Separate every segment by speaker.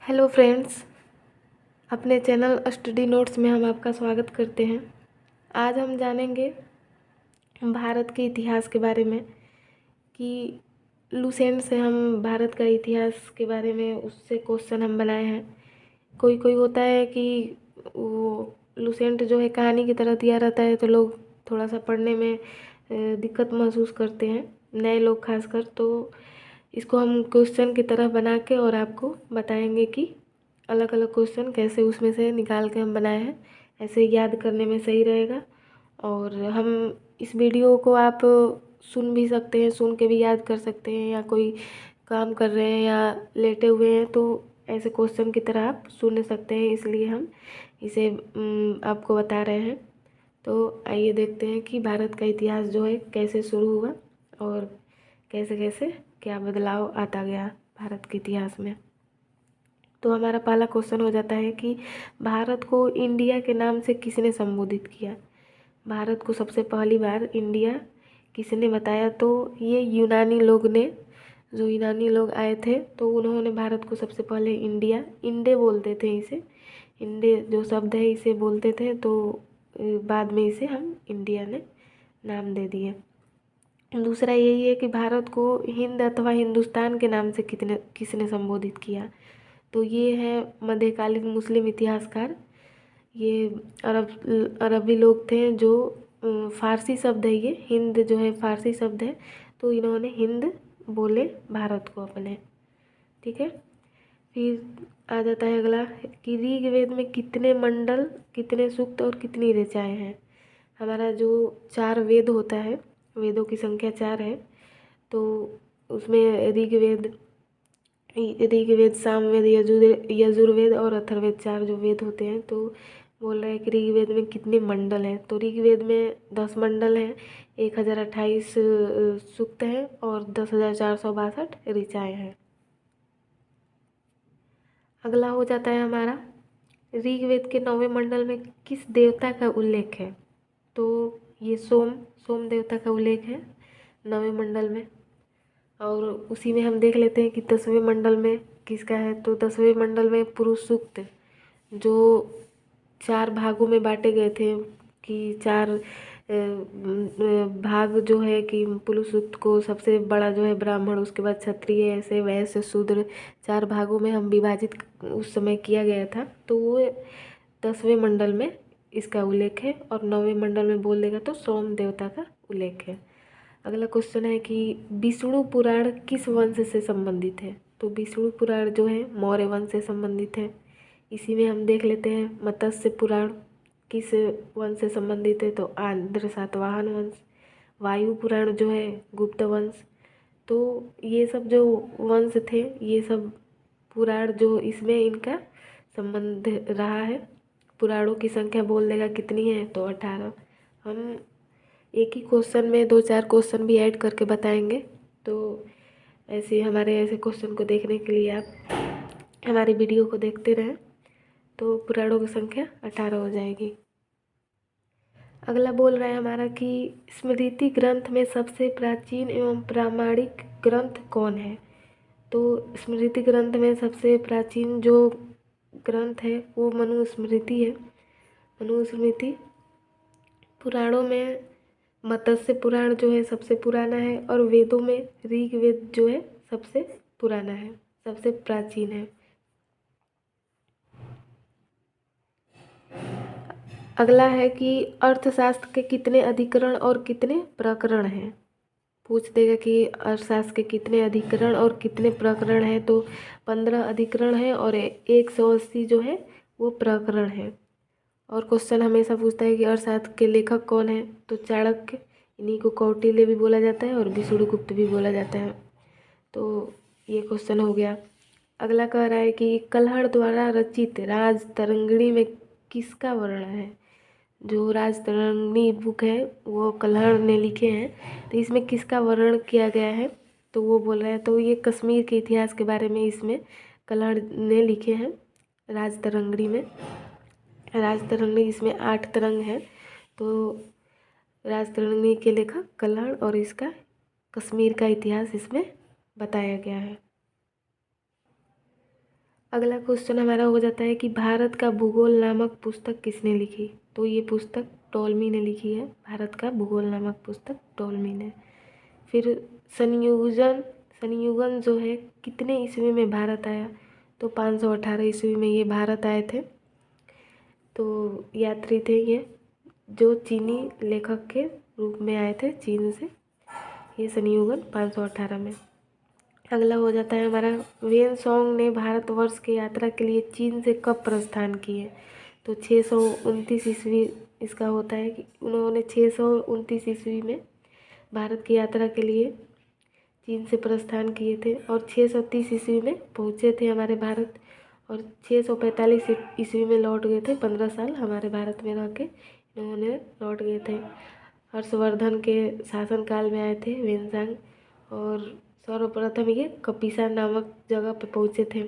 Speaker 1: Hello friends, अपने channel study notes में हम आपका स्वागत करते हैं। आज हम जानेंगे भारत के इतिहास के बारे में कि लुसेंट से हम भारत का इतिहास के बारे में उससे क्वेश्चन हम बनाए हैं। कोई कोई होता है कि वो लुसेंट जो है कहानी की तरह दिया रहता है तो लोग थोड़ा सा पढ़ने में दिक्कत महसूस करते हैं, नए लोग खासकर। तो इसको हम क्वेश्चन की तरह बना के और आपको बताएंगे कि अलग अलग क्वेश्चन कैसे उसमें से निकाल के हम बनाए हैं, ऐसे याद करने में सही रहेगा। और हम इस वीडियो को आप सुन भी सकते हैं, सुन के भी याद कर सकते हैं, या कोई काम कर रहे हैं या लेटे हुए हैं तो ऐसे क्वेश्चन की तरह आप सुन सकते हैं, इसलिए हम इसे आपको बता रहे हैं। तो आइए देखते हैं कि भारत का इतिहास जो है कैसे शुरू हुआ और कैसे कैसे क्या बदलाव आता गया भारत के इतिहास में। तो हमारा पहला क्वेश्चन हो जाता है कि भारत को इंडिया के नाम से किसने संबोधित किया। भारत को सबसे पहली बार इंडिया किसने बताया? तो ये यूनानी लोग ने, जो यूनानी लोग आए थे तो उन्होंने भारत को सबसे पहले इंडिया, इंडे बोलते थे इसे, इंडे जो शब्द है इसे बोलते थे। तो बाद में इसे हम इंडिया ने नाम दे दिए। दूसरा यही है कि भारत को हिंद अथवा हिंदुस्तान के नाम से किसने संबोधित किया। तो ये है मध्यकालीन मुस्लिम इतिहासकार, ये अरबी लोग थे जो फ़ारसी शब्द है, ये हिंद जो है फ़ारसी शब्द है, तो इन्होंने हिंद बोले भारत को अपने। ठीक है, फिर आ जाता है अगला कि ऋग्वेद में कितने मंडल, कितने सूक्त और कितनी ऋचाएँ हैं। हमारा जो 4 वेद होता है, वेदों की संख्या 4 है। तो उसमें ऋग्वेद, सामवेद, यजुर्वेद और अथर्ववेद 4 जो वेद होते हैं। तो बोल रहे हैं कि ऋग्वेद में कितने मंडल हैं। तो ऋग्वेद में 10 मंडल हैं, 1028 सूक्त हैं और 10,462 ऋचाएँ हैं। अगला हो जाता है हमारा ऋग्वेद के 9वें मंडल में किस देवता का उल्लेख है। तो ये सोम देवता का उल्लेख है 9वें मंडल में। और उसी में हम देख लेते हैं कि 10वें मंडल में किसका है। तो 10वें मंडल में पुरुष सूक्त, जो 4 भागों में बांटे गए थे कि 4 भाग जो है कि पुरुष सूक्त को सबसे बड़ा जो है ब्राह्मण, उसके बाद क्षत्रिय, ऐसे वैश्य, शूद्र 4 भागों में हम विभाजित उस समय किया गया था। तो वो 10वें मंडल में इसका उल्लेख है और 9वें मंडल में बोल देगा तो सोम देवता का उल्लेख है। अगला क्वेश्चन है कि विष्णु पुराण किस वंश से संबंधित है। तो विष्णु पुराण जो है मौर्य वंश से संबंधित है। इसी में हम देख लेते हैं मत्स्य पुराण किस वंश से संबंधित है। तो आंध्र सातवाहन वंश। वायु पुराण जो है गुप्त वंश। तो ये सब जो वंश थे, ये सब पुराण जो इसमें इनका संबंध रहा है। पुराणों की संख्या बोल देगा कितनी है, तो 18। हम एक ही क्वेश्चन में 2-4 क्वेश्चन भी ऐड करके बताएंगे। तो ऐसे हमारे ऐसे क्वेश्चन को देखने के लिए आप हमारी वीडियो को देखते रहें। तो पुराणों की संख्या 18 हो जाएगी। अगला बोल रहा है हमारा कि स्मृति ग्रंथ में सबसे प्राचीन एवं प्रामाणिक ग्रंथ कौन है। तो स्मृति ग्रंथ में सबसे प्राचीन जो ग्रंथ है वो मनुस्मृति है। मनुस्मृति। पुराणों में मत्स्य पुराण जो है सबसे पुराना है और वेदों में ऋग्वेद जो है सबसे पुराना है, सबसे प्राचीन है। अगला है कि अर्थशास्त्र के कितने अधिकरण और कितने प्रकरण हैं। पूछ देगा कि अर्थशास्त्र के कितने अधिकरण और कितने प्रकरण हैं। तो 15 अधिकरण है और 180 जो है वो प्रकरण है। और क्वेश्चन हमेशा पूछता है कि अर्थशास्त्र के लेखक कौन है। तो चाणक्य, इन्हीं को कौटिल्य भी बोला जाता है और विष्णुगुप्त भी बोला जाता है। तो ये क्वेश्चन हो गया। अगला कह रहा है कि कल्हड़ द्वारा रचित राजतरंगिणी में किसका वर्णन है। जो राजतरंगिणी बुक है वो कल्हड़ ने लिखे हैं, तो इसमें किसका वर्णन किया गया है। तो वो बोल रहे हैं तो ये कश्मीर के इतिहास के बारे में इसमें कल्हड़ ने लिखे हैं राजतरंगिणी में। राजतरंगिणी इसमें 8 तरंग है। तो राजतरंगिणी के लेखक कल्हड़ और इसका कश्मीर का इतिहास इसमें बताया गया है। अगला क्वेश्चन हमारा हो जाता है कि भारत का भूगोल नामक पुस्तक किसने लिखी। तो ये पुस्तक टॉलमी ने लिखी है। भारत का भूगोल नामक पुस्तक टॉलमी ने। फिर संयुगन जो है कितने ईस्वी में भारत आया। तो 518 ईस्वी में ये भारत आए थे। तो यात्री थे ये, जो चीनी लेखक के रूप में आए थे चीन से। ये संयुगन 518 में। अगला हो जाता है हमारा, वेन सॉन्ग ने भारतवर्ष की यात्रा के लिए चीन से कब प्रस्थान किए। तो 629 ईस्वी इसका होता है कि उन्होंने 629 ईस्वी में भारत की यात्रा के लिए चीन से प्रस्थान किए थे और 630 ईस्वी में पहुँचे थे हमारे भारत, और 645 ईस्वी में लौट गए थे। 15 साल हमारे भारत में रह के इन्होंने लौट गए थे। हर्षवर्धन के शासनकाल में आए थे वेनसांग, और सर्वप्रथम ये कपिसा नामक जगह पर पहुँचे थे।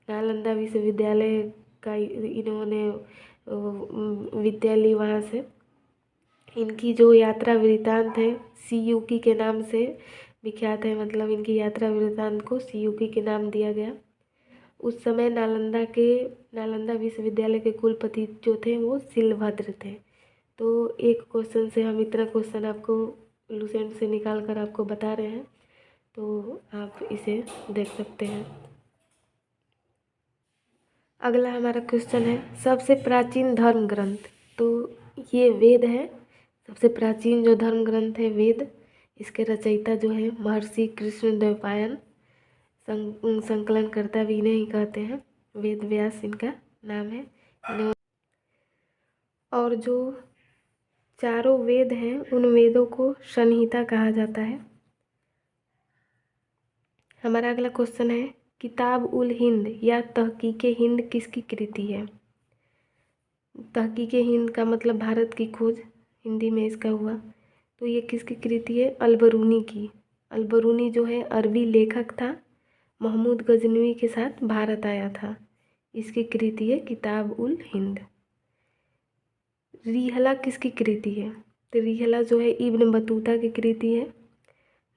Speaker 1: नालंदा विश्वविद्यालय का इन्होंने विद्यालय वहाँ से। इनकी जो यात्रा वृत्तांत है सीयूकी के नाम से विख्यात है, मतलब इनकी यात्रा वृत्तांत को सीयूकी के नाम दिया गया। उस समय नालंदा विश्वविद्यालय के कुलपति जो थे वो शिलभद्र थे। तो एक क्वेश्चन से हम इतना क्वेश्चन आपको लूसेंट से निकाल कर आपको बता रहे हैं, तो आप इसे देख सकते हैं। अगला हमारा क्वेश्चन है, सबसे प्राचीन धर्म ग्रंथ। तो ये वेद है। सबसे प्राचीन जो धर्म ग्रंथ है वेद। इसके रचयिता जो है महर्षि कृष्णद्वैपायन। संकलनकर्ता भी इन्हें ही कहते हैं। वेद व्यास इनका नाम है। और जो चारों वेद हैं उन वेदों को संहिता कहा जाता है। हमारा अगला क्वेश्चन है, किताब उल हिंद या तहकीके हिंद किसकी कृति है। तहकीके हिंद का मतलब भारत की खोज, हिंदी में इसका हुआ। तो ये किसकी कृति है, अलबरूनी की। अलबरूनी जो है अरबी लेखक था, महमूद गजनवी के साथ भारत आया था। इसकी कृति है किताब उल हिंद। रिहला किसकी कृति है। तो रिहला जो है इब्न बतूता की कृति है।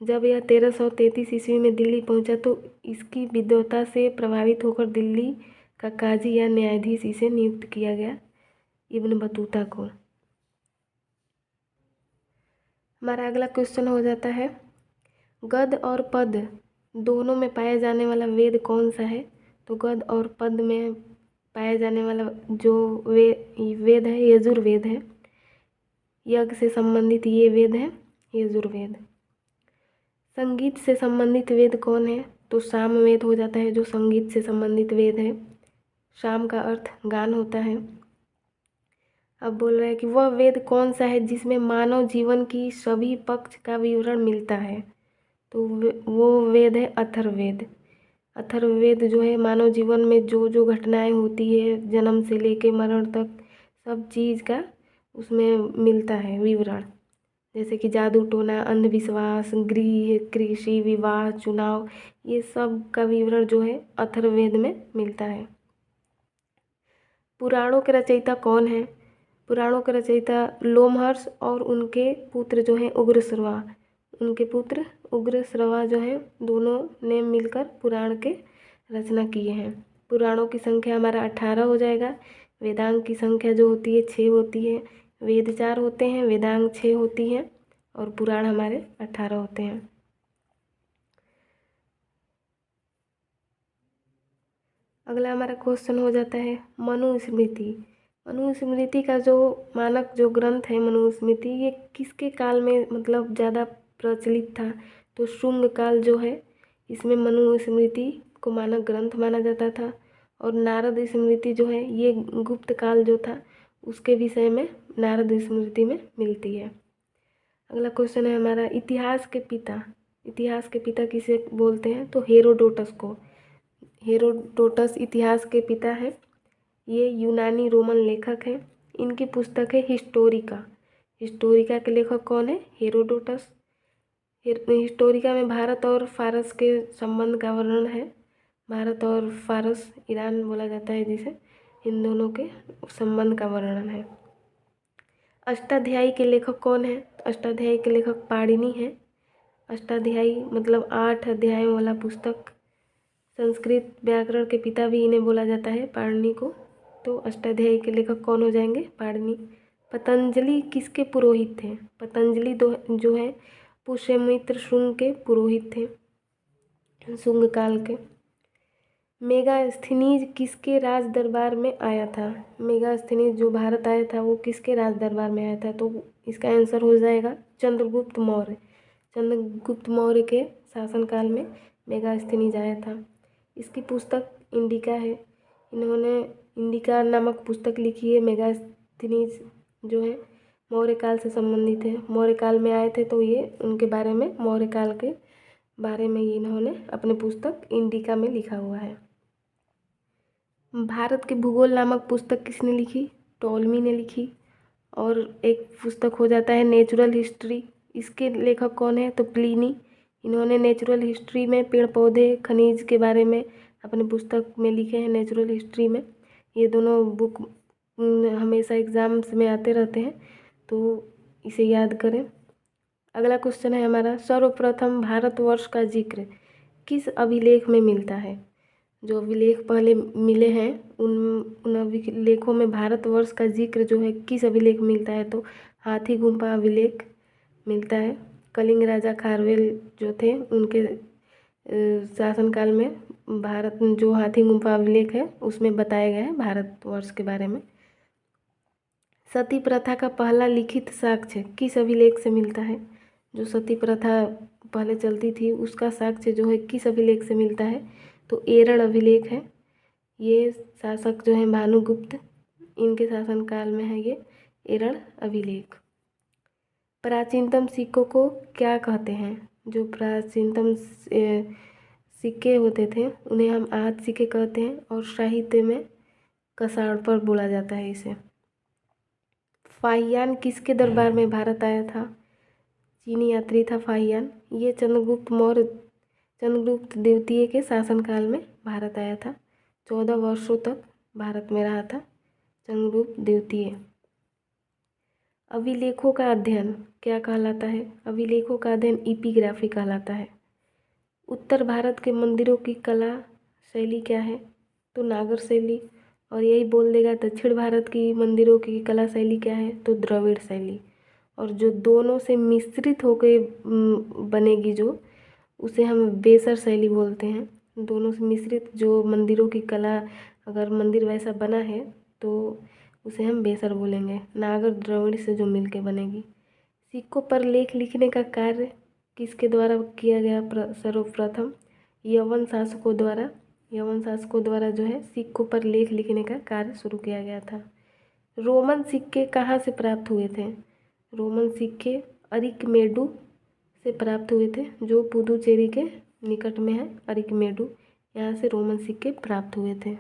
Speaker 1: जब यह 1333 ईस्वी में दिल्ली पहुंचा तो इसकी विद्वता से प्रभावित होकर दिल्ली का काजी या न्यायाधीश इसे नियुक्त किया गया, इब्न बतूता को। हमारा अगला क्वेश्चन हो जाता है, गद्य और पद दोनों में पाया जाने वाला वेद कौन सा है। तो गद्य और पद में पाया जाने वाला जो वेद है यजुर्वेद है। यज्ञ से संबंधित ये वेद है यजुर्वेद। संगीत से संबंधित वेद कौन है। तो सामवेद हो जाता है जो संगीत से संबंधित वेद है। साम का अर्थ गान होता है। अब बोल रहा है कि वह वेद कौन सा है जिसमें मानव जीवन की सभी पक्ष का विवरण मिलता है। तो वो वेद है अथर्ववेद। अथर्ववेद जो है मानव जीवन में जो जो घटनाएं होती है जन्म से लेके मरण तक सब चीज़ का उसमें मिलता है विवरण। जैसे कि जादू टोना, अंधविश्वास, गृह, कृषि, विवाह, चुनाव, ये सब का विवरण जो है अथर्ववेद में मिलता है। पुराणों के रचयिता कौन है। पुराणों के रचयिता लोमहर्ष और उनके पुत्र जो हैं उग्रश्रवा। उनके पुत्र उग्रश्रवा जो है दोनों ने मिलकर पुराण के रचना किए हैं। पुराणों की संख्या हमारा 18 हो जाएगा। वेदांग की संख्या जो होती है 6 होती है। वेद 4 होते हैं, वेदांग 6 होती है, और पुराण हमारे 18 होते हैं। अगला हमारा क्वेश्चन हो जाता है मनुस्मृति। मनुस्मृति का जो मानक जो ग्रंथ है मनुस्मृति, ये किसके काल में मतलब ज़्यादा प्रचलित था। तो शुंग काल जो है इसमें मनुस्मृति को मानक ग्रंथ माना जाता था। और नारद स्मृति जो है ये गुप्त काल जो था उसके विषय में नारद स्मृति में मिलती है। अगला क्वेश्चन है हमारा, इतिहास के पिता। इतिहास के पिता किसे बोलते हैं। तो हेरोडोटस को। हेरोडोटस इतिहास के पिता है। ये यूनानी रोमन लेखक हैं। इनकी पुस्तक है हिस्टोरिका। हिस्टोरिका के लेखक कौन है, हेरोडोटस। हिस्टोरिका में भारत और फारस के संबंध का वर्णन है। भारत और फारस, ईरान बोला जाता है जिसे, इन दोनों के संबंध का वर्णन है। अष्टाध्यायी के लेखक कौन है। अष्टाध्यायी के लेखक पाणिनि हैं। अष्टाध्यायी मतलब 8 अध्यायों वाला पुस्तक संस्कृत व्याकरण के पिता भी इन्हें बोला जाता है, पाणिनि को। तो अष्टाध्यायी के लेखक कौन हो जाएंगे? पाणिनि। पतंजलि किसके पुरोहित थे? पतंजलि जो है पुष्यमित्र शुंग के पुरोहित थे, शुंग काल के। मेगास्थनीज किसके राज दरबार में आया था? मेगास्थनीज जो भारत आया था वो किसके राज दरबार में आया था? तो इसका आंसर हो जाएगा चंद्रगुप्त मौर्य। चंद्रगुप्त मौर्य के शासनकाल में मेगास्थनीज आया था। इसकी पुस्तक इंडिका है। इन्होंने इंडिका नामक पुस्तक लिखी है। मेगास्थनीज जो है मौर्य काल से संबंधित है, मौर्य काल में आए थे, तो ये उनके बारे में, मौर्य काल के बारे में इन्होंने अपने पुस्तक इंडिका में लिखा हुआ है। भारत के भूगोल नामक पुस्तक किसने लिखी? टॉलमी ने लिखी। और एक पुस्तक हो जाता है नेचुरल हिस्ट्री, इसके लेखक कौन है? तो प्लिनी। इन्होंने नेचुरल हिस्ट्री में पेड़ पौधे खनिज के बारे में अपने पुस्तक में लिखे हैं, नेचुरल हिस्ट्री में। ये दोनों बुक हमेशा एग्जाम्स में आते रहते हैं, तो इसे याद करें। अगला क्वेश्चन है हमारा, सर्वप्रथम भारतवर्ष का जिक्र किस अभिलेख में मिलता है? जो अभिलेख पहले मिले हैं उन अभिलेखों में भारतवर्ष का जिक्र जो है किस अभिलेख मिलता है? तो हाथी गुम्फा अभिलेख मिलता है। कलिंग राजा खारवेल जो थे उनके शासनकाल में भारत जो हाथी गुम्फा अभिलेख है उसमें बताया गया है भारतवर्ष के बारे में। सती प्रथा का पहला लिखित साक्ष्य किस अभिलेख से मिलता है? जो सती प्रथा पहले चलती थी उसका साक्ष्य जो है किस अभिलेख से मिलता है? तो एरड़ अभिलेख है। ये शासक जो है भानुगुप्त, इनके शासनकाल में है ये एरड़ अभिलेख। प्राचीनतम सिक्कों को क्या कहते हैं? जो प्राचीनतम सिक्के होते थे उन्हें हम आहत सिक्के कहते हैं, और साहित्य में कसाड़ पर बोला जाता है इसे। फाहियान किसके दरबार में भारत आया था? चीनी यात्री था फाहियान। ये चंद्रगुप्त द्वितीय के शासनकाल में भारत आया था। 14 वर्षों तक भारत में रहा था चंद्रगुप्त द्वितीय। अभिलेखों का अध्ययन क्या कहलाता है? अभिलेखों का अध्ययन इपिग्राफी कहलाता है। उत्तर भारत के मंदिरों की कला शैली क्या है? तो नागर शैली। और यही बोल देगा दक्षिण भारत की मंदिरों की कला शैली क्या है? तो द्रविड़ शैली। और जो दोनों से मिश्रित होकर बनेगी जो, उसे हम बेसर शैली बोलते हैं। दोनों से मिश्रित जो मंदिरों की कला, अगर मंदिर वैसा बना है तो उसे हम बेसर बोलेंगे। नागर द्रविड़ से जो मिलके बनेगी। सिक्कों पर लेख लिखने का कार्य किसके द्वारा किया गया? सर्वप्रथम यवन शासकों द्वारा। यवन शासकों द्वारा जो है सिक्कों पर लेख लिखने का कार्य शुरू किया गया था। रोमन सिक्के कहाँ से प्राप्त हुए थे? रोमन सिक्के अरिकमेडु से प्राप्त हुए थे, जो पुदुचेरी के निकट में है। अरिकमेडु, यहाँ से रोमन सिक्के प्राप्त हुए थे।